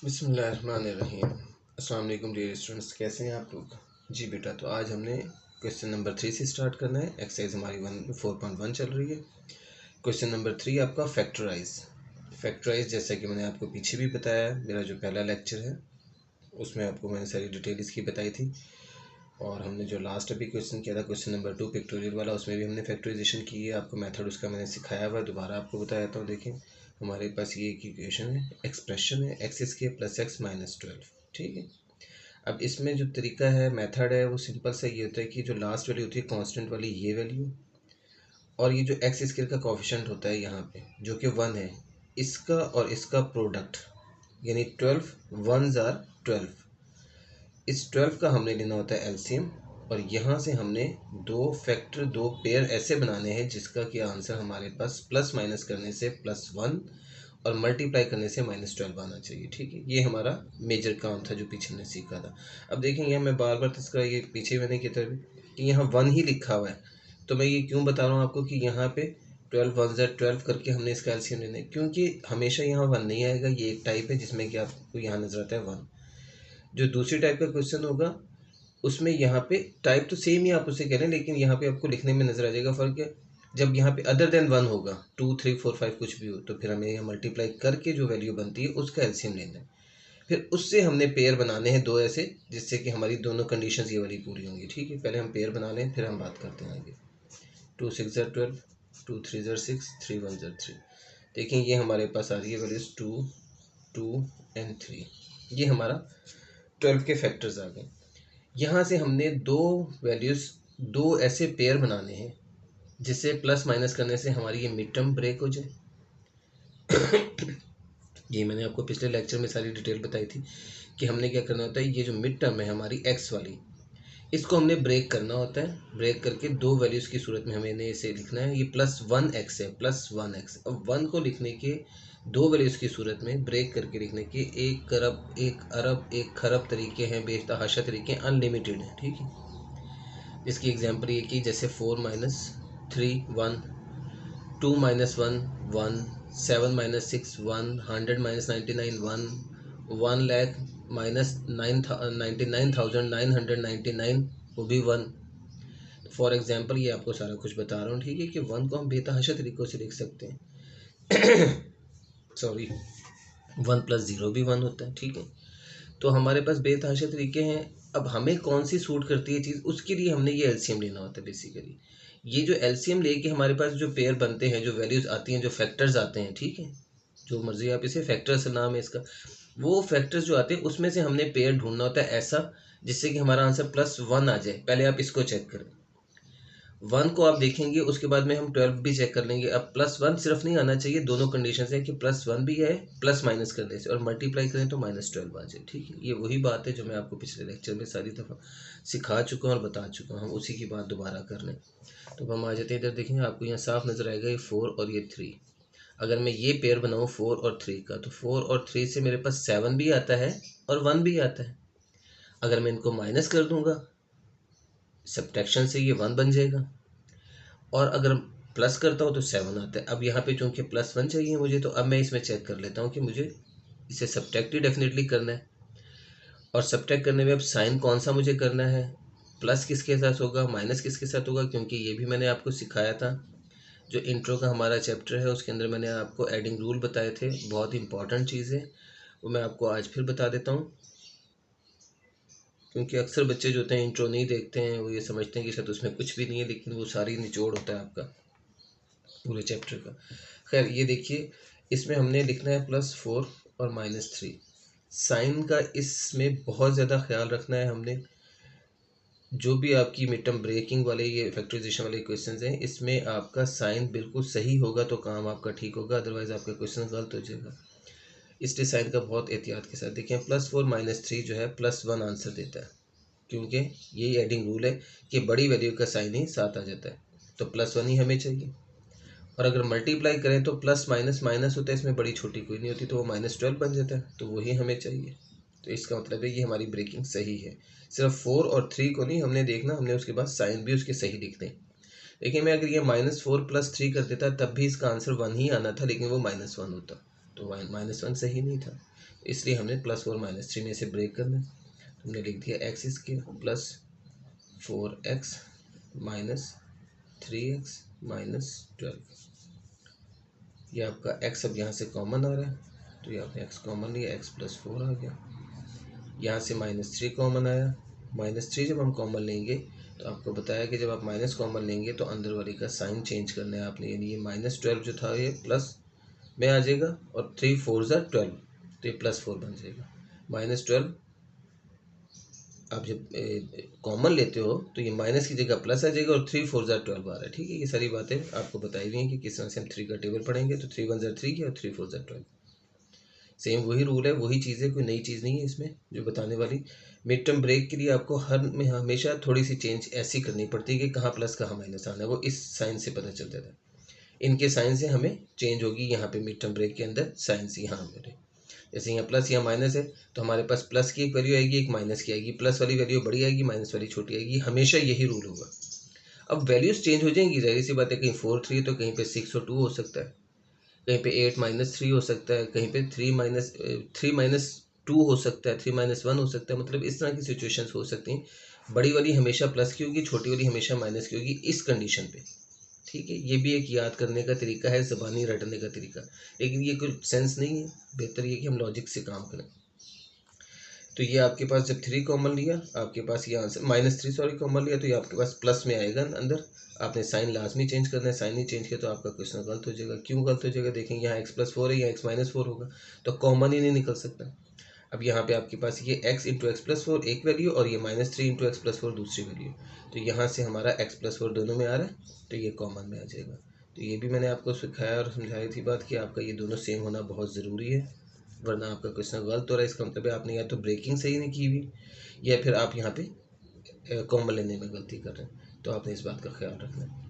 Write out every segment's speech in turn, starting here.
बिस्मिल्लाहिर्रहमानिर्रहीम। अस्सलाम वालेकुम डियर स्टूडेंट्स, कैसे हैं आप लोग? जी बेटा, तो आज हमने क्वेश्चन नंबर 3 से स्टार्ट करना है। एक्सरसाइज हमारी 4.1 चल रही है। क्वेश्चन नंबर 3 आपका फैक्टराइज जैसा कि मैंने आपको पीछे भी बताया, मेरा जो पहला लेक्चर है उसमें आपको मैंने सारी डिटेल इसकी बताई थी। और हमने जो लास्ट अभी क्वेश्चन किया था क्वेश्चन नंबर 2 पिक्टोरियल वाला, उसमें भी हमने फैक्टराइजेशन की है। आपको मेथड उसका मैंने सिखाया हुआ है, दोबारा आपको बताया था। देखें, हमारे पास ये एक इक्वेशन है, एक्सप्रेशन है x² + x - 12, ठीक है। अब इसमें जो तरीका है, मेथड है, वो सिंपल सा ये होता है कि जो लास्ट वैल्यू होती है कांस्टेंट वाली, ये वैल्यू, और ये जो x² का कोफिशिएंट होता है यहाँ पे जो कि 1 है, इसका और इसका प्रोडक्ट, यानी 12 1s are 12। इस 12 का हमने लेना होता है एलसीएम, और यहाँ से हमने दो पेयर ऐसे बनाने हैं जिसका कि आंसर हमारे पास प्लस माइनस करने से +1 और मल्टीप्लाई करने से -12 आना चाहिए, ठीक है। ये हमारा मेजर काम था जो पीछे हमने सीखा था। अब देखेंगे, यहाँ मैं बार बार तस्करा, ये पीछे मैंने किया था कि यहाँ 1 ही लिखा हुआ है, तो मैं ये क्यों बता रहा हूँ आपको कि यहाँ पे 12 1s are 12 करके हमने इसका एलसीएम लेना है, क्योंकि हमेशा यहाँ 1 नहीं आएगा। ये एक टाइप है जिसमें कि आपको यहाँ नजर आता है 1। जो दूसरी टाइप का क्वेश्चन होगा उसमें यहाँ पे टाइप तो सेम ही आप उसे कह रहे हैं, लेकिन यहाँ पे आपको लिखने में नजर आ जाएगा फ़र्क है। जब यहाँ पे अदर देन 1 होगा, 2 3 4 5 कुछ भी हो, तो फिर हमें यहाँ मल्टीप्लाई करके जो वैल्यू बनती है उसका एलसीएम लेना है। फिर उससे हमने पेयर बनाने हैं दो ऐसे, जिससे कि हमारी दोनों कंडीशंस ये वाली पूरी होंगी, ठीक है। पहले हम पेयर बना लें, फिर हम बात करते हैं आगे। 2 6 are 12, 2 3 are 6, 3 1s are 3। देखें, ये हमारे पास आ रही है वैल्यूज 2 2 एंड 3। ये हमारा 12 के फैक्टर्स आ गए। यहाँ से हमने दो ऐसे पेयर बनाने हैं जिससे प्लस माइनस करने से हमारी ये मिड टर्म ब्रेक हो जाए। ये मैंने आपको पिछले लेक्चर में सारी डिटेल बताई थी कि हमने क्या करना होता है। ये जो मिड टर्म है हमारी एक्स वाली, इसको हमने ब्रेक करना होता है। ब्रेक करके दो वैल्यूज़ की सूरत में हमें इसे लिखना है। ये +1x है, +1x। अब 1 को लिखने के दो वैल्यूज़ की सूरत में ब्रेक करके लिखने के एक अरब एक खरब तरीके हैं, बेतहाशा तरीके, अनलिमिटेड हैं, ठीक है। इसकी एग्जांपल ये कि जैसे 4 - 3 1, 2 - 1 1, 7 - 6 1, 100 - 99 1, 1 लाख -99,999 वो भी 1। फॉर एग्जांपल ये आपको सारा कुछ बता रहा हूँ, ठीक है, कि 1 को हम बेतहाशा तरीक़ों से लिख सकते हैं। सॉरी, 1 + 0 भी 1 होता है, ठीक है। तो हमारे पास बेतहाशा तरीके हैं। अब हमें कौन सी सूट करती है चीज़, उसके लिए हमने ये एलसीएम लेना होता है बेसिकली। ये जो एलसीएम लेके हमारे पास जो पेयर बनते हैं, जो वैल्यूज़ आती हैं, जो फैक्टर्स आते हैं, ठीक है, जो मर्जी आप इसे फैक्टर्स नाम है इसका, वो फैक्टर्स जो आते हैं उसमें से हमने पेयर ढूंढना होता है ऐसा जिससे कि हमारा आंसर +1 आ जाए। पहले आप इसको चेक करें, 1 को आप देखेंगे, उसके बाद में हम 12 भी चेक कर लेंगे। अब +1 सिर्फ नहीं आना चाहिए, दोनों कंडीशन है कि +1 भी है, प्लस माइनस करने से, और मल्टीप्लाई करें तो -12 आ जाए, ठीक है। ये वही बात है जो मैं आपको पिछले लेक्चर में सारी दफ़ा सिखा चुका हूँ और बता चुका हूँ। हम उसी की बात दोबारा कर लें। तो हम आ जाते हैं इधर, देखेंगे आपको यहाँ साफ नज़र आएगा ये 4 और ये 3। अगर मैं ये पेयर बनाऊँ 4 और 3 का, तो 4 और 3 से मेरे पास 7 भी आता है और 1 भी आता है। अगर मैं इनको माइनस कर दूंगा, सब्ट्रैक्शन से ये 1 बन जाएगा, और अगर प्लस करता हूँ तो 7 आता है। अब यहाँ पे चूँकि +1 चाहिए मुझे, तो अब मैं इसमें चेक कर लेता हूँ कि मुझे इसे सब्ट्रैक्ट ही डेफिनेटली करना है। और सब्ट्रैक्ट करने में अब साइन कौन सा मुझे करना है, प्लस किसके साथ होगा, माइनस किसके साथ होगा, क्योंकि ये भी मैंने आपको सिखाया था। जो इंट्रो का हमारा चैप्टर है उसके अंदर मैंने आपको एडिंग रूल बताए थे, बहुत इंपॉर्टेंट चीज़ है, वो मैं आपको आज फिर बता देता हूँ। क्योंकि अक्सर बच्चे जो होते हैं इंट्रो नहीं देखते हैं, वो ये समझते हैं कि शायद उसमें कुछ भी नहीं है, लेकिन वो सारी निचोड़ होता है आपका पूरे चैप्टर का। खैर, ये देखिए, इसमें हमने लिखना है +4 और -3। साइन का इसमें बहुत ज़्यादा ख्याल रखना है हमने। जो भी आपकी मिड टर्म ब्रेकिंग वाले ये फैक्टराइजेशन वाले क्वेश्चंस हैं, इसमें आपका साइन बिल्कुल सही होगा तो काम आपका ठीक होगा, अदरवाइज़ आपका क्वेश्चन गलत हो जाएगा। इसलिए साइन का बहुत एहतियात के साथ देखें। +4 - 3 जो है +1 आंसर देता है, क्योंकि यही एडिंग रूल है कि बड़ी वैल्यू का साइन ही साथ आ जाता है, तो +1 ही हमें चाहिए। और अगर मल्टीप्लाई करें तो प्लस माइनस माइनस होता है, इसमें बड़ी छोटी कोई नहीं होती, तो वो -12 बन जाता है, तो वही हमें चाहिए। तो इसका मतलब है ये हमारी ब्रेकिंग सही है। सिर्फ 4 और 3 को नहीं हमने देखना, हमने उसके बाद साइन भी उसके सही लिखने। देखिए, मैं अगर ये -4 + 3 कर देता तब भी इसका आंसर 1 ही आना था, लेकिन वो -1 होता, तो -1 सही नहीं था। इसलिए हमने +4 -3 में से ब्रेक करना है। तो हमने लिख दिया x² plus 4x minus 3x minus 12। ये आपका x अब यहाँ से कॉमन आ रहा है, तो ये आपने x कॉमन लिया, x + 4 आ गया। यहाँ से -3 कॉमन आया, -3 जब हम कॉमन लेंगे तो आपको बताया कि जब आप माइनस कॉमन लेंगे तो अंदर वाली का साइन चेंज करना है आपने, यानी ये -12 जो था ये प्लस में आ जाएगा और 3 4 = 12, तो ये +4 बन जाएगा। -12 आप जब कॉमन लेते हो तो ये माइनस की जगह प्लस आ जाएगा और 3 4 = 12 आ रहा है। ठीक है, ये सारी बातें आपको बताई हुई हैं कि किस तरह से हम 3 का टेबल पढ़ेंगे। तो 3 1 = 3 और 3 4 = 12। सेम वही रूल है, वही चीज़ है, कोई नई चीज़ नहीं है इसमें जो बताने वाली। मिड टर्म ब्रेक के लिए आपको हमेशा थोड़ी सी चेंज ऐसी करनी पड़ती है कि कहाँ प्लस कहाँ माइनस आना है, वो इस साइन से पता चल जाता है। इनके साइन से हमें चेंज होगी यहाँ पे मिड टर्म ब्रेक के अंदर साइंस यहाँ मेरे, जैसे यहाँ प्लस या माइनस है तो हमारे पास प्लस की एक वैल्यू आएगी, एक माइनस की आएगी। प्लस वाली वैल्यू बड़ी आएगी, माइनस वाली छोटी आएगी, हमेशा यही रूल होगा। अब वैल्यूज चेंज हो जाएंगी, जाहिर सी बात है, कहीं 4 3 तो कहीं पे 6 और 2 हो सकता है, कहीं पे 8 -3 हो सकता है, कहीं पे 3 - 2 हो सकता है, 3 - 1 हो सकता है। मतलब इस तरह की सिचुएशंस हो सकती हैं। बड़ी वाली हमेशा प्लस की होगी, छोटी वाली हमेशा माइनस की होगी इस कंडीशन पे। ठीक है, ये भी एक याद करने का तरीका है, ज़बानी रटने का तरीका, लेकिन ये कोई सेंस नहीं है। बेहतर ये कि हम लॉजिक से काम करें। तो ये आपके पास जब 3 कॉमन लिया, आपके पास ये आंसर -3 सॉरी कॉमन लिया, तो ये आपके पास प्लस में आएगा अंदर। आपने साइन लाजमी चेंज करना है, साइन नहीं चेंज किया तो आपका क्वेश्चन गलत हो जाएगा। क्यों गलत हो जाएगा? देखें, यहाँ x + 4 है, यहाँ x - 4 होगा, तो कॉमन ही नहीं निकल सकता। अब यहाँ पे आपके पास ये x × x + 4 एक वैल्यू और ये -3 × x + 4 दूसरी वैल्यू, तो यहाँ से हमारा x + 4 दोनों में आ रहा है, तो ये कॉमन में आ जाएगा। तो ये भी मैंने आपको सिखाया और समझाई थी बात कि आपका ये दोनों सेम होना बहुत ज़रूरी है, वरना आपका क्वेश्चन गलत हो रहा है। इसका मतलब है आपने या तो ब्रेकिंग सही नहीं की हुई या फिर आप यहाँ पे कॉमन लेने में गलती कर रहे हैं, तो आपने इस बात का ख्याल रखना है।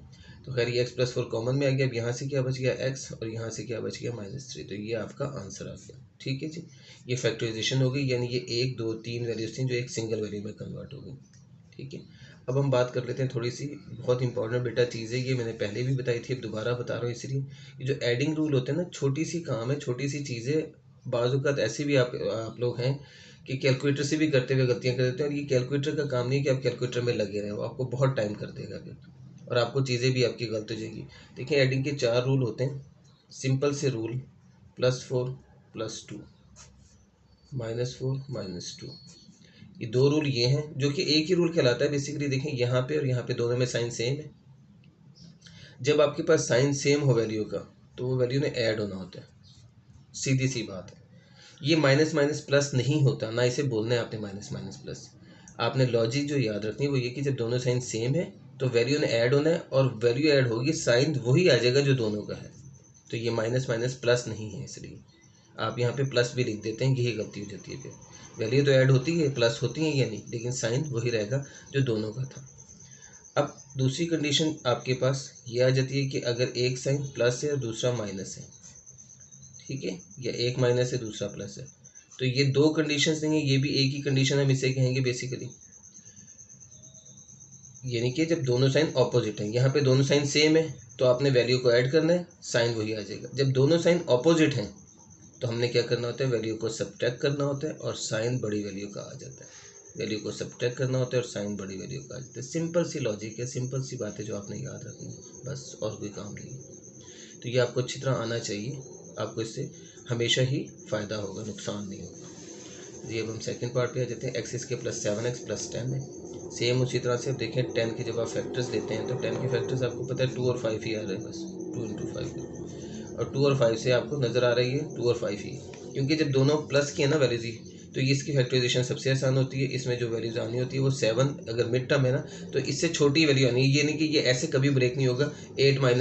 तो खैर ये x + 4 कॉमन में आ गया। अब यहाँ से क्या बच गया? x, और यहाँ से क्या बच गया? -3। तो ये आपका आंसर आ गया। ठीक है जी, ये फैक्टराइजेशन हो गई, यानी ये 1 2 3 वैल्यूज थी जो एक सिंगल वैल्यू में कन्वर्ट हो गई। ठीक है, अब हम बात कर लेते हैं थोड़ी सी बहुत इंपॉर्टेंट बेटा चीज़ है, ये मैंने पहले भी बताई थी, अब दोबारा बता रहा हूँ। इसलिए ये जो एडिंग रूल होते हैं ना, छोटी सी काम है, छोटी सी चीज़ें, बाज़ औक़ात ऐसे भी आप लोग हैं कि कैलकुलेटर से भी करते हुए गलतियाँ कर देते हैं, और ये कैलकुलेटर का काम नहीं है कि आप कैलकुलेटर में लगे रहें, वो आपको बहुत टाइम कर देगा फिर, और आपको चीज़ें भी आपकी गलत हो जाएगी। देखिए, एडिंग के 4 रूल होते हैं, सिंपल से रूल, +4 + 2 -4 -2, ये 2 रूल ये हैं जो कि एक ही रूल कहलाता है बेसिकली। देखें, यहाँ पे और यहाँ पे दोनों में साइन सेम है। जब आपके पास साइन सेम हो वैल्यू का, तो वो वैल्यू ने ऐड होना होता है, सीधी सी बात है। ये माइनस माइनस प्लस नहीं होता, ना इसे बोलना है आपने माइनस माइनस प्लस। आपने लॉजिक जो याद रखनी है वो ये कि जब दोनों साइन सेम है तो वैल्यू ने ऐड होना है, और वैल्यू ऐड होगी, साइन वही आ जाएगा जो दोनों का है। तो ये माइनस माइनस प्लस नहीं है, इसलिए आप यहाँ पे प्लस भी लिख देते हैं, यही गलती हो जाती है। फिर वैल्यू तो ऐड होती है, प्लस होती है या नहीं, लेकिन साइन वही रहेगा जो दोनों का था। अब दूसरी कंडीशन आपके पास ये आ जाती है कि अगर एक साइन प्लस है और दूसरा माइनस है, ठीक है, या एक माइनस है दूसरा प्लस है, तो ये 2 कंडीशंस नहीं है, ये भी एक ही कंडीशन हम इसे कहेंगे बेसिकली। यानी कि जब दोनों साइन ऑपोजिट हैं, यहाँ पे दोनों साइन सेम है तो आपने वैल्यू को ऐड करना है, साइन वही आ जाएगा। जब दोनों साइन ऑपोजिट हैं तो हमने क्या करना होता है? वैल्यू को सब्ट्रैक्ट करना होता है और साइन बड़ी वैल्यू का आ जाता है। वैल्यू को सब्ट्रैक्ट करना होता है और साइन बड़ी वैल्यू का आ जाता है। सिंपल सी लॉजिक है, सिंपल सी बात है जो आपने याद रखनी है, बस, और कोई काम नहीं है। तो ये आपको अच्छी तरह आना चाहिए, आपको इससे हमेशा ही फ़ायदा होगा, नुकसान नहीं होगा जी। अब हम सेकंड पार्ट पे आ जाते हैं। x इसके +7x + 10 है, सेम उसी तरह से। अब देखें 10 के जब आप फैक्टर्स देते हैं तो 10 के फैक्टर्स आपको पता है 2 और 5 ही आ रहे हैं, बस 2 × 5, और 2 और 5 से आपको नज़र आ रही है 2 और 5 ही, क्योंकि जब दोनों प्लस की है ना वैल्यूज ही, तो ये इसकी फैक्टराइजेशन सबसे आसान होती है। इसमें जो वैल्यूज आनी होती है वो 7, अगर मिड टर्म है ना तो इससे छोटी वैल्यू आनी है। ये नहीं कि ये ऐसे कभी ब्रेक नहीं होगा, 8 - 1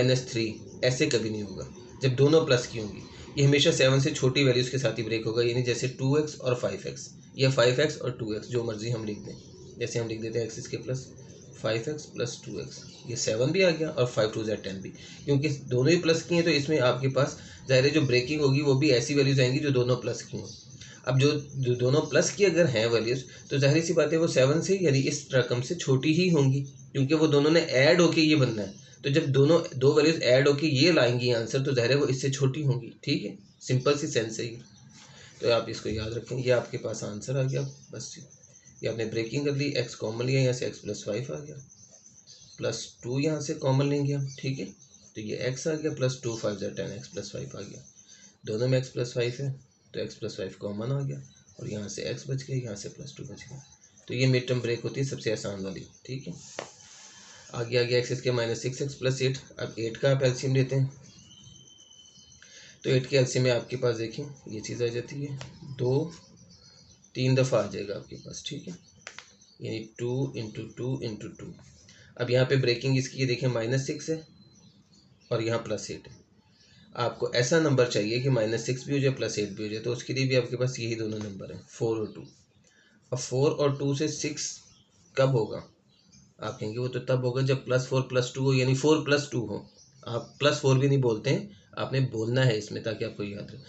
10 - 3 ऐसे कभी नहीं होगा जब दोनों प्लस की होंगी। ये हमेशा 7 से छोटी वैल्यूज़ के साथ ही ब्रेक होगा, यानी जैसे 2x और 5x, या 5x और 2x, जो मर्जी हम लिख दें। जैसे हम लिख देते हैं x इसके +5x + 2x, ये 7 भी आ गया और 5 × 2 = 10 भी, क्योंकि दोनों ही प्लस की हैं। तो इसमें आपके पास ज़ाहिर है जो ब्रेकिंग होगी वो भी ऐसी वैल्यूज़ आएंगी जो दोनों प्लस की हों। अब जो दोनों प्लस की अगर हैं वैल्यूज़, तो ज़ाहिर सी बात है वो 7 से, यानी इस रकम से छोटी ही होंगी, क्योंकि वो दोनों ने ऐड होके ये बनना है। तो जब दोनों 2 वैल्यूज़ ऐड होके ये लाएंगी आंसर, तो ज़ाहिर है वो इससे छोटी होंगी। ठीक है, सिंपल सी सेंस है ये, तो आप इसको याद रखें। ये आपके पास आंसर आ गया। बस ये आपने ब्रेकिंग कर ली, एक्स कॉमन लिया, यहाँ से एक्स प्लस 5 आ गया, प्लस 2 यहाँ से कॉमन लेंगे हम, ठीक है। तो ये एक्स आ गया, प्लस 2 5 10, एक्स प्लस 5 आ गया। दोनों में एक्स प्लस 5 है, तो एक्स प्लस 5 कॉमन आ गया, और यहाँ से एक्स बच गया, यहाँ से प्लस 2 बच गया। तो ये मिड टर्म ब्रेक होती है सबसे आसान वाली, ठीक है। आगे एक्स इसके -6 एक्स प्लस 8। अब 8 का आप एलसीएम लेते हैं, तो 8 के एलसीएम में आपके पास देखें ये चीज़ आ जाती है, 2-3 दफ़ा आ जाएगा आपके पास, ठीक है, यानी 2 × 2 × 2। अब यहाँ पे ब्रेकिंग इसकी ये देखें -6 है और यहाँ +8 है। आपको ऐसा नंबर चाहिए कि -6 भी हो जाए +8 भी हो जाए, तो उसके लिए भी आपके पास यही दोनों नंबर हैं, 4 और 2। अब 4 और 2 से 6 कब होगा? आप कहेंगे वो तो तब होगा जब +4 + 2 हो, यानी 4 + 2 हो। आप +4 भी नहीं बोलते हैं, आपने बोलना है इसमें ताकि आपको याद रहे।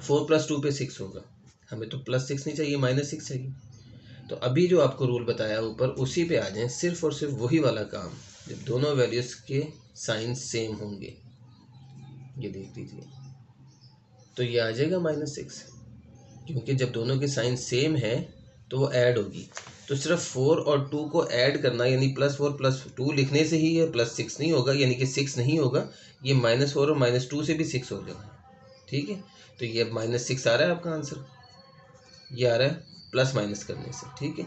4 + 2 पे 6 होगा, हमें तो +6 नहीं चाहिए, -6 चाहिए। तो अभी जो आपको रूल बताया ऊपर उसी पे आ जाएं, सिर्फ और सिर्फ वही वाला काम, जब दोनों वैल्यूज़ के साइन सेम होंगे। ये देख लीजिए, तो ये आ जाएगा -6, क्योंकि जब दोनों के साइन सेम है तो वो ऐड होगी। तो सिर्फ 4 और 2 को ऐड करना, यानी +4 + 2 लिखने से ही ये +6 नहीं होगा, यानी कि 6 नहीं होगा, ये -4 और -2 से भी 6 हो जाएगा, ठीक है। तो ये -6 आ रहा है आपका आंसर, ये आ रहा है प्लस माइनस करने से, ठीक है।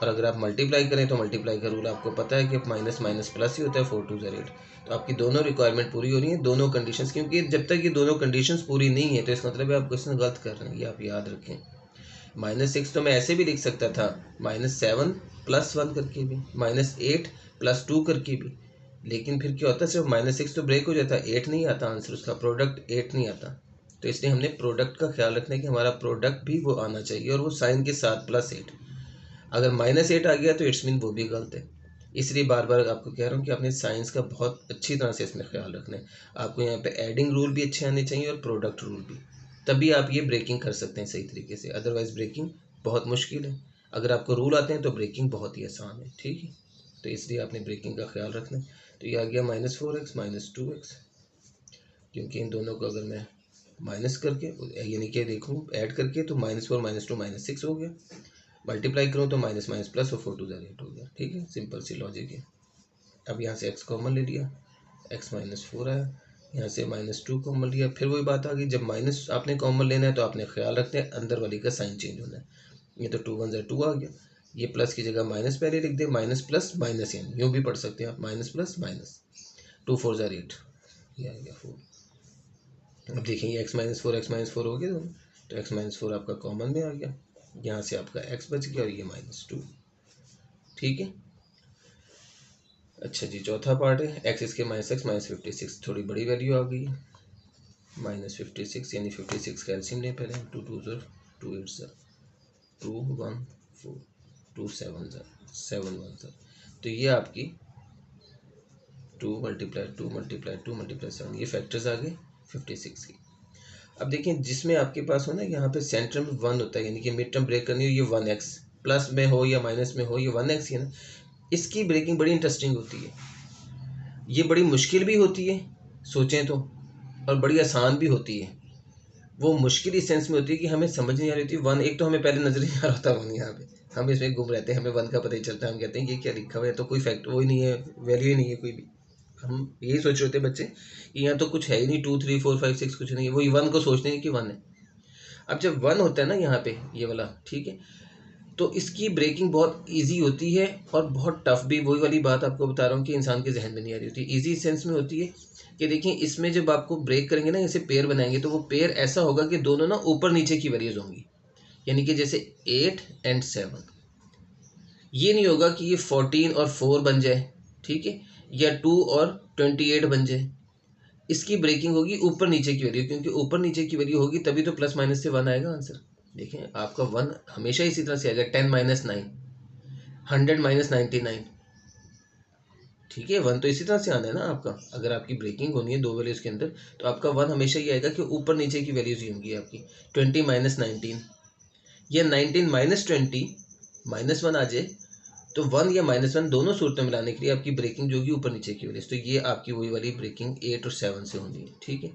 और अगर आप मल्टीप्लाई करें तो मल्टीप्लाई का रूल आपको पता है कि माइनस माइनस प्लस ही होता है, 4 × 2 = 8। तो आपकी दोनों रिक्वायरमेंट पूरी हो रही है, दोनों कंडीशंस, क्योंकि जब तक ये दोनों कंडीशंस पूरी नहीं है तो इसका मतलब है आप क्वेश्चन गलत कर रहे हैं, ये आप याद रखें। -6 तो मैं ऐसे भी लिख सकता था, -7 + 1 करके भी, -8 + 2 करके भी, लेकिन फिर क्या होता है, सिर्फ -6 तो ब्रेक हो जाता है, 8 नहीं आता आंसर, उसका प्रोडक्ट 8 नहीं आता। तो इसलिए हमने प्रोडक्ट का ख्याल रखना है कि हमारा प्रोडक्ट भी वो आना चाहिए, और वो साइन के साथ +8। अगर -8 आ गया तो इट्स मीन वो भी गलत है। इसलिए बार बार आपको कह रहा हूँ कि आपने साइंस का बहुत अच्छी तरह से इसमें ख्याल रखना है। आपको यहाँ पे एडिंग रूल भी अच्छे आने चाहिए और प्रोडक्ट रूल भी, तभी आप ये ब्रेकिंग कर सकते हैं सही तरीके से, अदरवाइज़ ब्रेकिंग बहुत मुश्किल है। अगर आपको रूल आते हैं तो ब्रेकिंग बहुत ही आसान है, ठीक है। तो इसलिए आपने ब्रेकिंग का ख्याल रखना है। तो ये आ गया -4x -2x, क्योंकि इन दोनों को अगर मैं माइनस करके, यानी कि देखूँ ऐड करके, तो -4 -2 -6 हो गया, मल्टीप्लाई करूँ तो माइनस माइनस प्लस और 4 × 2 = 8 हो गया, ठीक है। सिंपल सी लॉजिक है। अब यहाँ से x कॉमन ले लिया, x -4 आया, यहाँ से -2 कॉमन लिया, फिर वही बात आ गई, जब माइनस आपने कॉमन लेना है तो आपने ख्याल रखना है अंदर वाली का साइन चेंज होना है। ये तो 2 × 1 = 2 आ गया, ये प्लस की जगह माइनस पहले लिख दे, माइनस प्लस माइनस, यानी यूँ भी पढ़ सकते हैं आप, माइनस प्लस माइनस, 2 × 4 = 8, ये आ गया 4। अब देखेंगे x -4 हो गया दोनों, तो x -4 आपका कॉमन में आ गया, यहाँ से आपका x बच गया और ये -2, ठीक है। अच्छा जी, चौथा पार्ट है x इसके -x -56, थोड़ी बड़ी वैल्यू आ गई, -56, यानी 56 का एलसीएम लें पहले, 2 × 2 = 2 × 8 = 2 1 4 2 7 7 1 = तो ये आपकी 2 × 2 × 2 × 7, ये फैक्टर्स आ गए 56 की। अब देखिए, जिसमें आपके पास हो ना, यहाँ पे सेंटर में 1 होता है, यानी कि मिड टर्म ब्रेक करनी हो, ये 1x प्लस में हो या माइनस में हो, ये 1x ही है ना, इसकी ब्रेकिंग बड़ी इंटरेस्टिंग होती है। ये बड़ी मुश्किल भी होती है सोचें तो, और बड़ी आसान भी होती है। वो मुश्किल इस सेंस में होती है कि हमें समझ नहीं आ रही होती 1, एक तो हमें पहले नजर नहीं आ रहा होता 1, यहाँ पे हम इसमें गुम रहते हैं, हमें 1 का पता ही चलता है, हम कहते हैं ये क्या लिखा हुआ है, तो कोई फैक्ट वो ही नहीं है, वैल्यू ही नहीं है कोई भी। हम यही सोच रहे होते हैं बच्चे कि यहाँ तो कुछ है ही नहीं, 2 3 4 5 6 कुछ नहीं है, वही 1 को सोचते हैं कि 1 है। अब जब 1 होता है ना यहाँ पे ये वाला, ठीक है, तो इसकी ब्रेकिंग बहुत इजी होती है और बहुत टफ भी। वही वाली बात आपको बता रहा हूँ कि इंसान के जहन में नहीं आ रही होती। इजी सेंस में होती है कि देखिए, इसमें जब आपको ब्रेक करेंगे ना, जैसे पेयर बनाएंगे, तो वो पेयर ऐसा होगा कि दोनों ना ऊपर नीचे की वैल्यूज होंगी, यानी कि जैसे 8 और 7। ये नहीं होगा कि ये 14 और 4 बन जाए, ठीक है, या 2 और 28 बन जाए। इसकी ब्रेकिंग होगी ऊपर नीचे की वैल्यू, क्योंकि ऊपर नीचे की वैल्यू होगी तभी तो प्लस माइनस से 1 आएगा आंसर। देखें, आपका 1 हमेशा इसी तरह से आएगा, 10 - 9, 100 - 99, ठीक है। 1 तो इसी तरह से आना है ना आपका, अगर आपकी ब्रेकिंग होनी है दो वैल्यूज के अंदर, तो आपका 1 हमेशा ये आएगा कि ऊपर नीचे की वैल्यूज ही होंगी आपकी। 20 - 19 या 19 - 20 -1 आ जाए, तो 1 या -1 दोनों सूरतें मिलाने के लिए आपकी ब्रेकिंग जो होगी ऊपर नीचे की वैल्यूज, तो ये आपकी वही वाली ब्रेकिंग 8 और 7 से होनी है, ठीक है।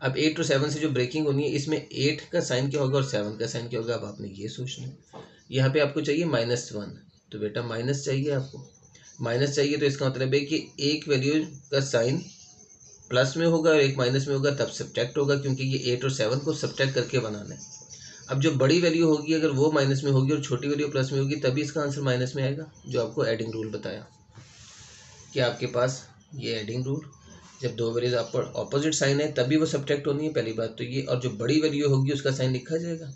अब 8 और 7 से जो ब्रेकिंग होनी है, इसमें 8 का साइन क्या होगा और 7 का साइन क्या होगा, अब आपने ये सोचना है। यहाँ पे आपको चाहिए -1, तो बेटा माइनस चाहिए आपको, माइनस चाहिए तो इसका मतलब है कि एक वैल्यू का साइन प्लस में होगा और एक माइनस में होगा, तब सब्ट्रैक्ट होगा, क्योंकि ये 8 और 7 को सब्ट्रैक्ट करके बनाना है। अब जो बड़ी वैल्यू होगी अगर वो माइनस में होगी और छोटी वैल्यू प्लस में होगी, तभी इसका आंसर माइनस में आएगा, जो आपको एडिंग रूल बताया कि आपके पास ये एडिंग रूल, जब दो वैल्यूज आप पर ऑपोजिट साइन है तभी वो सब्ट्रैक्ट होनी है, पहली बात तो ये, और जो बड़ी वैल्यू होगी उसका साइन लिखा जाएगा।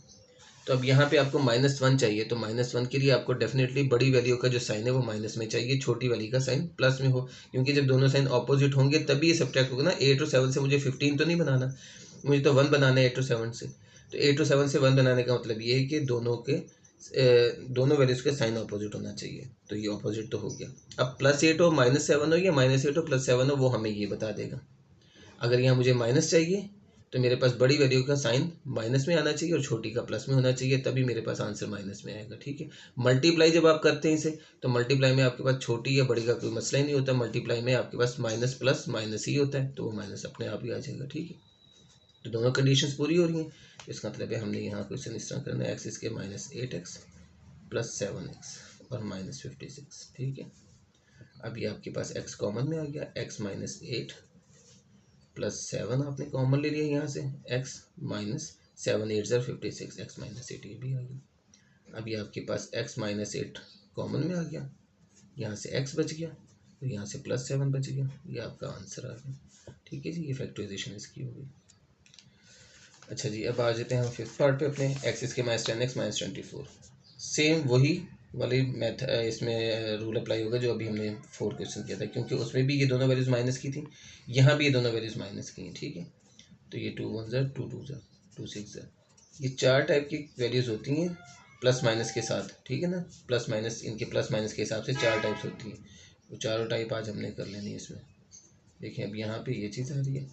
तो अब यहाँ पे आपको -1 चाहिए, तो -1 के लिए आपको डेफिनेटली बड़ी वैल्यू का जो साइन है वो माइनस में चाहिए, छोटी वाली का साइन प्लस में हो, क्योंकि जब दोनों साइन ऑपोजिट होंगे तभी ये सब्ट्रैक्ट होगा ना। 8 और 7 से मुझे 15 तो नहीं बनाना, मुझे तो 1 बनाना है 8 और 7 से। तो 8 और 7 से 1 बनाने का मतलब ये है कि दोनों वैल्यूज का साइन ऑपोजिट होना चाहिए, तो ये ऑपोजिट तो हो गया। अब +8 हो -7 हो या -8 हो +7 हो, वो हमें ये बता देगा। अगर यहाँ मुझे माइनस चाहिए तो मेरे पास बड़ी वैल्यू का साइन माइनस में आना चाहिए और छोटी का प्लस में होना चाहिए, तभी मेरे पास आंसर माइनस में आएगा। ठीक है, मल्टीप्लाई जब आप करते हैं इसे, तो मल्टीप्लाई में आपके पास छोटी या बड़ी का कोई मसला ही नहीं होता, मल्टीप्लाई में आपके पास माइनस प्लस माइनस ही होता है, तो वो माइनस अपने आप ही आ जाएगा। ठीक है, तो दोनों कंडीशंस पूरी हो रही हैं, इसका मतलब है हमने यहाँ क्वेश्चन इस तरह करना है, एक्स इसके -8x + 7x और -56। ठीक है, अब ये आपके पास x कॉमन में आ गया, x -8 + 7 आपने कॉमन ले लिया यहाँ से, x -7 8 ज़र 56, x -8 ये भी आ गया। अब ये आपके पास x -8 कॉमन में आ गया, यहाँ से x बच गया, तो यहाँ से +7 बच गया, ये आपका आंसर आ गया। ठीक है जी, ये फैक्टराइजेशन इसकी हो गई। अच्छा जी, अब आ जाते हैं हम फिफ्थ पार्ट पे अपने, x इसके -10x -24। सेम वही वाली मेथड इसमें रूल अप्लाई होगा जो अभी हमने 4 क्वेश्चन किया था, क्योंकि उसमें भी ये दोनों वैल्यूज़ माइनस की थी, यहाँ भी ये दोनों वैल्यूज़ माइनस की हैं। ठीक है, तो ये 2 1 ज़र 2 2 ज़र 2 6 ज़र, ये 4 टाइप की वैल्यूज़ होती हैं प्लस माइनस के साथ। ठीक है ना, प्लस माइनस, इनके प्लस माइनस के हिसाब से 4 टाइप्स होती हैं, वो चारों टाइप आज हमने कर लेनी है इसमें। देखिए अब यहाँ पे ये चीज़ आ रही है,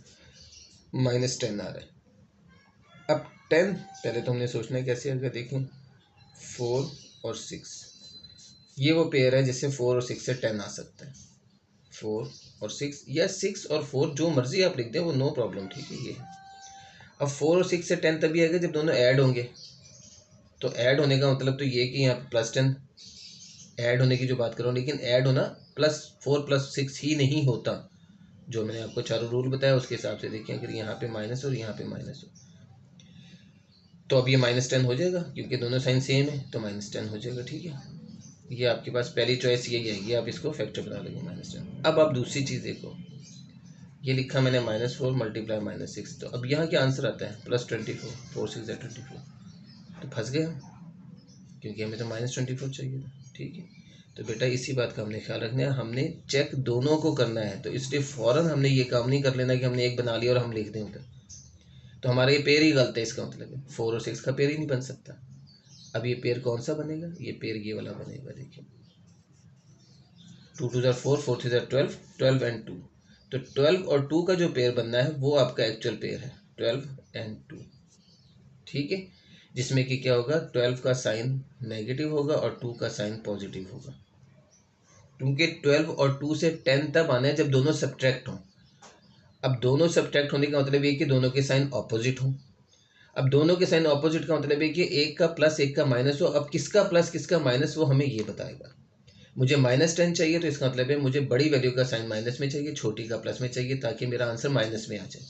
-10 आ रहा है। अब 10 पहले तो हमने सोचना है कैसे आएगा, देखें 4 और 6, ये वो पेयर है जिससे 4 और 6 से 10 आ सकता है, 4 और 6 या 6 और 4 जो मर्जी आप लिख दें, वो नो प्रॉब्लम। ठीक है, ये अब 4 और 6 से 10 तभी आएगा जब दोनों ऐड होंगे, तो ऐड होने का मतलब तो ये कि यहाँ पे +10 ऐड होने की जो बात कर रहा हूँ, लेकिन ऐड होना +4 + 6 ही नहीं होता, जो मैंने आपको चारों रूल बताया उसके हिसाब से। देखिए अगर यहाँ पे माइनस और यहाँ पे माइनस हो, तो अब ये -10 हो जाएगा, क्योंकि दोनों साइन सेम है, तो -10 हो जाएगा। ठीक है, ये आपके पास पहली चॉइस यही आएगी, आप इसको फैक्टर बना लेंगे -10। अब आप दूसरी चीज़ देखो, ये लिखा मैंने -4 × -6, तो अब यहाँ क्या आंसर आता है +24, 4 6 24, तो फंस गए हम, क्योंकि हमें तो -24 चाहिए था। ठीक है, तो बेटा इसी बात का हमने ख्याल रखना है, हमने चेक दोनों को करना है, तो इसलिए फ़ौरन हमने ये काम नहीं कर लेना कि हमने एक बना लिया और हम लिख दें उधर, तो हमारा ये पेयर ही गलत है। इसका मतलब है 4 और 6 का पेयर ही नहीं बन सकता। अब ये पेयर कौन सा बनेगा, ये पेयर ये वाला बनेगा। देखिए 2 2 ज़र 4 4 3 ज़र 12 12 एंड 2, तो 12 और 2 का जो पेयर बनना है वो आपका एक्चुअल पेयर है 12 एंड 2। ठीक है, जिसमें कि क्या होगा, 12 का साइन नेगेटिव होगा और 2 का साइन पॉजिटिव होगा, क्योंकि 12 और 2 से 10 तब आना है जब दोनों सब्ट्रैक्ट हों। अब दोनों सब्ट्रैक्ट होने का मतलब ये कि दोनों के साइन ऑपोजिट हों। अब दोनों के साइन ऑपोजिट का मतलब है कि एक का प्लस एक का माइनस हो। अब किसका प्लस किसका माइनस वो हमें ये बताएगा। मुझे -10 चाहिए, तो इसका मतलब है मुझे बड़ी वैल्यू का साइन माइनस में चाहिए, छोटी का प्लस में चाहिए, ताकि मेरा आंसर माइनस में आ जाए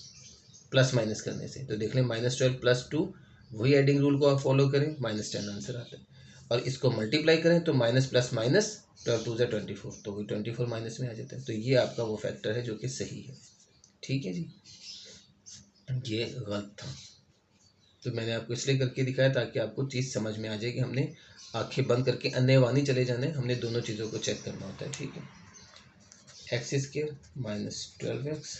प्लस माइनस करने से। तो देख लें -12 + 2, वही एडिंग रूल को आप फॉलो करें, -10 आंसर आता है। और इसको मल्टीप्लाई करें तो माइनस प्लस माइनस 12 2 ज़र 24, तो वही 24 माइनस में आ जाता है। तो ये आपका वो फैक्टर है जो कि सही है। ठीक है जी, ये गलत था, तो मैंने आपको इसलिए करके दिखाया ताकि आपको चीज़ समझ में आ जाए कि हमने आंखें बंद करके अन्यवानी चले जाना है, हमने दोनों चीज़ों को चेक करना होता है। ठीक है, x² -12x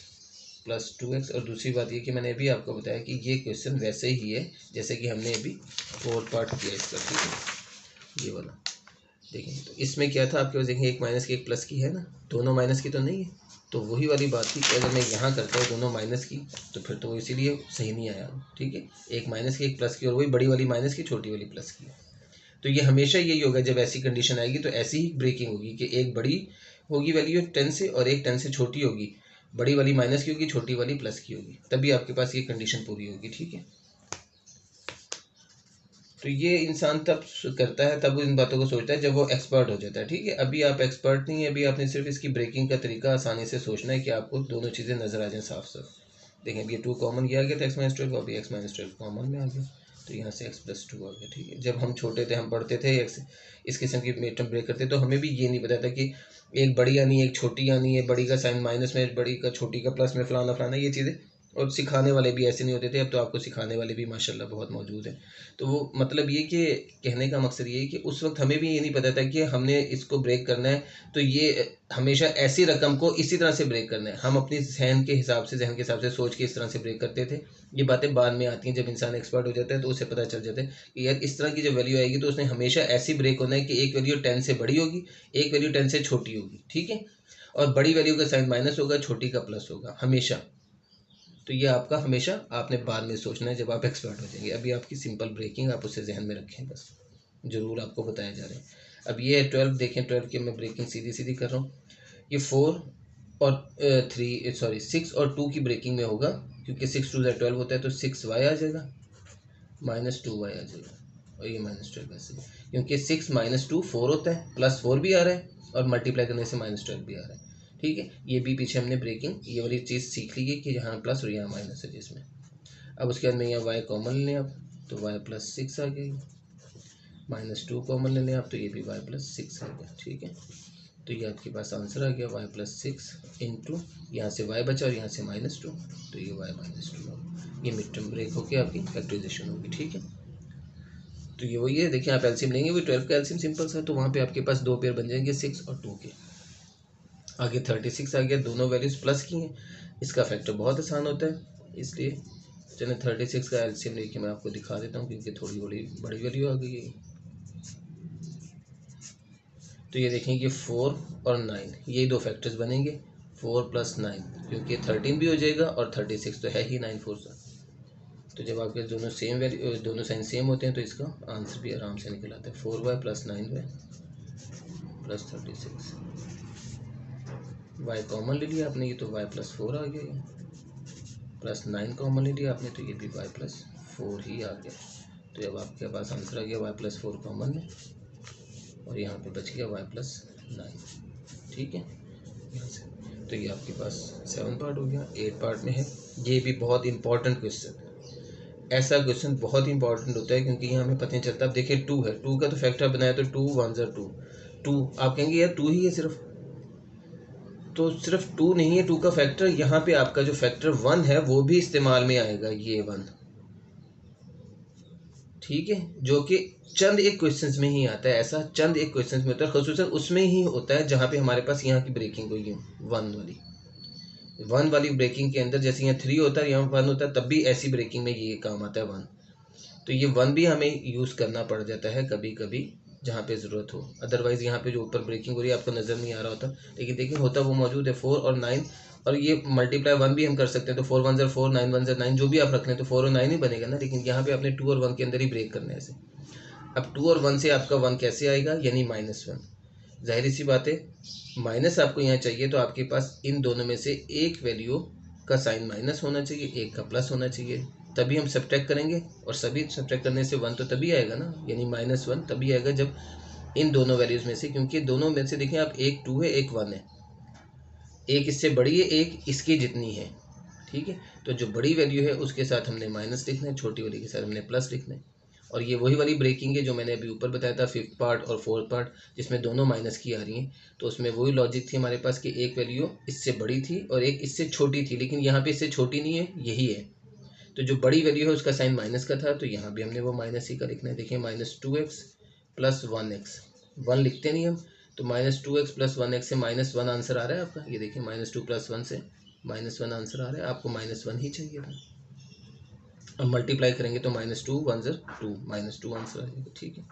+ 2x, और दूसरी बात ये कि मैंने अभी आपको बताया कि ये क्वेश्चन वैसे ही है जैसे कि हमने अभी 4 पार्ट किया इसका। ठीक है, ये वाला देखेंगे तो इसमें क्या था आपके पास, देखेंगे एक माइनस की एक प्लस की है ना, दोनों माइनस की तो नहीं है, तो वही वाली बात थी कि अगर मैं यहाँ करता हूँ दोनों माइनस की, तो फिर तो वो इसीलिए सही नहीं आया। ठीक है, एक माइनस की एक प्लस की, और वही बड़ी वाली माइनस की छोटी वाली प्लस की, तो ये हमेशा यही होगा। जब ऐसी कंडीशन आएगी तो ऐसी ही ब्रेकिंग होगी कि एक बड़ी होगी वैल्यू 10 से और एक 10 से छोटी होगी, बड़ी वाली माइनस की होगी, छोटी वाली प्लस की होगी, तभी आपके पास ये कंडीशन पूरी होगी। ठीक है, तो ये इंसान तब करता है, तब इन बातों को सोचता है जब वो एक्सपर्ट हो जाता है। ठीक है, अभी आप एक्सपर्ट नहीं है, अभी आपने सिर्फ इसकी ब्रेकिंग का तरीका आसानी से सोचना है कि आपको दोनों चीज़ें नज़र आ जाएं साफ साफ। देखें, ये 2 कॉमन किया गया था x-12, अभी x-12 कॉमन में आ गया, तो यहाँ से x+2 आ गया। ठीक है, जब हम छोटे थे, हम पढ़ते थे इस किस्म की टर्म ब्रेक करते, तो हमें भी ये नहीं पता था कि एक बड़ी आनी है, एक छोटी आनी है, बड़ी का साइन माइनस में, बड़ी का छोटी का प्लस में, फलाना फलाना, ये चीज़ें। और सिखाने वाले भी ऐसे नहीं होते थे, अब तो आपको सिखाने वाले भी माशाल्लाह बहुत मौजूद हैं। तो वो मतलब ये कि कहने का मकसद ये है कि उस वक्त हमें भी ये नहीं पता था कि हमने इसको ब्रेक करना है, तो ये हमेशा ऐसी रकम को इसी तरह से ब्रेक करना है। हम अपनी जहन के हिसाब से सोच के इस तरह से ब्रेक करते थे। ये बातें बाद में आती हैं, जब इंसान एक्सपर्ट हो जाता है तो उसे पता चल जाता है कि यार इस तरह की जब वैल्यू आएगी तो उसने हमेशा ऐसी ब्रेक होना है कि एक वैल्यू 10 से बड़ी होगी, एक वैल्यू 10 से छोटी होगी। ठीक है, और बड़ी वैल्यू का साइन माइनस होगा, छोटी का प्लस होगा हमेशा। तो ये आपका हमेशा आपने बाद में सोचना है जब आप एक्सपर्ट हो जाएंगे। अभी आपकी सिंपल ब्रेकिंग आप उसे जहन में रखें, बस जो रूल आपको बताया जा रहे हैं। अब ये है 12, देखें 12 की मैं ब्रेकिंग सीधी सीधी कर रहा हूँ। ये 4 और 6 और 2 की ब्रेकिंग में होगा, क्योंकि 6 2 12 होता है, तो 6y आ जाएगा, -2y आ जाएगा, और ये -12 ऐसे, क्योंकि 6 -2 4 होता है, +4 भी आ रहा है, और मल्टीप्लाई करने से -12 भी आ रहा है। ठीक है, ये भी पीछे हमने ब्रेकिंग ये वाली चीज़ सीख ली है कि यहाँ प्लस और यहाँ माइनस है जिसमें। अब उसके बाद में यहाँ y कॉमन लें आप, तो y+6 आ गई, -2 कॉमन ले लें आप, तो ये भी y+6 आ गया। ठीक है, तो ये आपके पास आंसर आ गया y+6 इंटू यहाँ से y बचा और यहाँ से -2, तो ये y -2 आ गया। ये मिड टर्म ब्रेक होकर आपकी फैक्टराइजेशन होगी। ठीक है, तो ये वही है, देखिए आप एलसीएम लेंगे, वो 12 का एलसीएम सिंपल सा है, तो वहाँ पे आपके पास 2 पेयर बन जाएंगे 6 और 2 के। आगे 36 आ गया, दोनों वैल्यूज़ प्लस की हैं, इसका फैक्टर बहुत आसान होता है, इसलिए चलिए 36 का एलसीएम लेके मैं आपको दिखा देता हूँ, क्योंकि थोड़ी बड़ी वैल्यू आ गई है। तो ये देखें कि 4 और 9 ये 2 फैक्टर्स बनेंगे, 4 + 9, क्योंकि 13 भी हो जाएगा और 36 तो है ही 9 4 सा। तो जब आपके दोनों सेम वैल्यू, दोनों साइन सेम होते हैं, तो इसका आंसर भी आराम से निकल आता है, 4y + 9y + 36। y कॉमन ले लिया आपने, ये तो y+4 आ गया, +9 कॉमन ले लिया आपने, तो ये भी y+4 ही आ गया। तो अब आपके पास आंसर आ गया y+4 कॉमन में, और यहाँ पे बच गया y+9। ठीक है, यहाँ से तो ये आपके पास 7 पार्ट हो गया। 8 पार्ट में है, ये भी बहुत इंपॉर्टेंट क्वेश्चन है। ऐसा क्वेश्चन बहुत इंपॉर्टेंट होता है, क्योंकि यहाँ हमें पता नहीं चलता। अब देखिए 2 है, 2 का तो फैक्टर बनाया, तो 2 1 2 2, आप कहेंगे यार 2 ही है सिर्फ, तो सिर्फ 2 नहीं है 2 का फैक्टर, यहाँ पे आपका जो फैक्टर 1 है वो भी इस्तेमाल में आएगा, ये 1। ठीक है, जो कि चंद एक क्वेश्चंस में ही आता है, ऐसा चंद एक क्वेश्चंस में होता है, ख़ुसूसन उसमें ही होता है जहाँ पे हमारे पास यहाँ की ब्रेकिंग हुई है, 1 वाली ब्रेकिंग के अंदर, जैसे यहाँ 3 होता है, यहाँ 1 होता है, तब भी ऐसी ब्रेकिंग में ये काम आता है 1। तो ये 1 भी हमें यूज़ करना पड़ जाता है कभी कभी, जहाँ पे ज़रूरत हो। अदरवाइज़ यहाँ पे जो ऊपर ब्रेकिंग हो रही है आपको नज़र नहीं आ रहा होता, लेकिन देखिए होता वो मौजूद है, 4 और 9, और ये मल्टीप्लाई 1 भी हम कर सकते हैं, तो 4 1 4, 9 1 9, जो भी आप रख लें तो 4 और 9 ही बनेगा ना, लेकिन यहाँ पे आपने 2 और 1 के अंदर ही ब्रेक करना है ऐसे। अब 2 और 1 से आपका 1 कैसे आएगा, यानी -1। जाहिर सी बात है, माइनस आपको यहाँ चाहिए, तो आपके पास इन दोनों में से एक वैल्यू का साइन माइनस होना चाहिए, एक का प्लस होना चाहिए, तभी हम सब्ट्रैक्ट करेंगे, और सभी सब्ट्रैक्ट करने से 1 तो तभी आएगा ना, यानी -1 तभी आएगा जब इन दोनों वैल्यूज़ में से, क्योंकि दोनों में से देखें आप, एक 2 है एक 1 है, एक इससे बड़ी है, एक इसकी जितनी है। ठीक है, तो जो बड़ी वैल्यू है उसके साथ हमने माइनस लिखना है, छोटी वाली के साथ हमने प्लस लिखना है। और ये वही वाली ब्रेकिंग है जो मैंने अभी ऊपर बताया था, 5th पार्ट और 4th पार्ट, जिसमें दोनों माइनस की आ रही हैं। तो उसमें वही लॉजिक थी हमारे पास कि एक वैल्यू इससे बड़ी थी और एक इससे छोटी थी, लेकिन यहाँ पे इससे छोटी नहीं है, यही है। तो जो बड़ी वैल्यू है उसका साइन माइनस का था, तो यहाँ भी हमने वो माइनस ही का लिखना है। देखिए -2x + 1x, 1 लिखते नहीं हम, तो -2x + 1x से -1 आंसर आ रहा है आपका। ये देखिए -2 + 1 से -1 आंसर आ रहा है, आपको -1 ही चाहिए था। अब मल्टीप्लाई करेंगे तो -2 1 2, -2 आंसर आ जाएगा। ठीक है,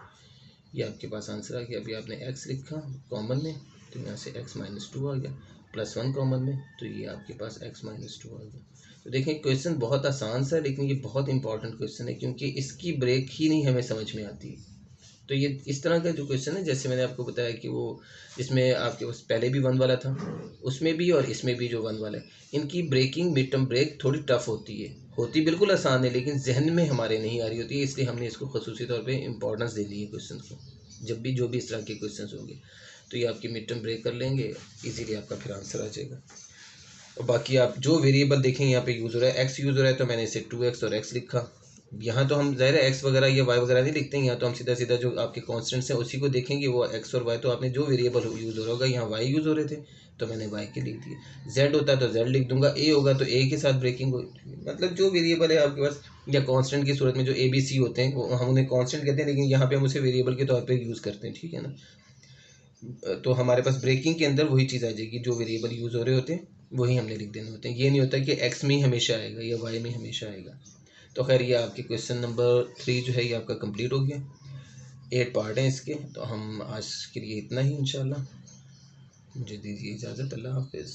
ये आपके पास आंसर आ गया। अभी आपने x लिखा कॉमन में, तो यहाँ से x -2 आ गया, +1 कॉमन में, तो ये आपके पास x -2 आ गया। तो देखें क्वेश्चन बहुत आसान सा है, लेकिन ये बहुत इंपॉर्टेंट क्वेश्चन है, क्योंकि इसकी ब्रेक ही नहीं हमें समझ में आती। तो ये इस तरह का जो क्वेश्चन है, जैसे मैंने आपको बताया कि वो इसमें आपके पास पहले भी 1 वाला था, उसमें भी और इसमें भी जो 1 वाला है, इनकी ब्रेकिंग मिड टर्म ब्रेक थोड़ी टफ होती है। होती बिल्कुल आसान है, लेकिन जहन में हमारे नहीं आ रही होती है, इसलिए हमने इसको खसूसी तौर पे इंपॉर्टेंस दे दी है क्वेश्चन को। जब भी जो भी इस तरह के क्वेश्चन होंगे तो ये आपकी मिड टर्म ब्रेक कर लेंगे, इजीली आपका फिर आंसर आ जाएगा। और बाकी आप जो वेरिएबल देखेंगे यहाँ पे यूज़ हो रहा है, एक्स यूज़ हो रहा है, तो मैंने इसे 2x और x लिखा। यहाँ तो हम ज़ाहिर है एक्स वगैरह या वाई वगैरह नहीं लिखते हैं, यहाँ तो हम सीधा सीधा जो आपके कॉन्स्टेंट्स हैं उसी को देखेंगे, वो एक्स और वाई। तो आपने जो वेरिएबल यूज़ हो रहा होगा, यहाँ वाई यूज़ हो रहे थे तो मैंने वाई के लिख दिए। जेड होता है तो जेड लिख दूंगा, ए होगा तो ए के साथ ब्रेकिंग हो, मतलब जो वेरिएबल है आपके पास, या कॉन्स्टेंट की सूरत में जो ए बी सी होते हैं वो हम उन्हें कॉन्स्टेंट कहते हैं, लेकिन यहाँ पे हम उसे वेरिएबल के तौर पर यूज़ करते हैं, ठीक है ना। तो हमारे पास ब्रेकिंग के अंदर वही चीज़ आ जाएगी, जो वेरिएबल यूज़ हो रहे होते हैं वही हमने लिख देने होते हैं। ये नहीं होता कि एक्स में ही हमेशा आएगा या वाई में हमेशा आएगा। तो खैर ये आपके क्वेश्चन नंबर 3 जो है ये आपका कंप्लीट हो गया। 8 पार्ट हैं इसके, तो हम आज के लिए इतना ही इंशाल्लाह। मुझे दीजिए इजाज़त, अल्लाह हाफिज़।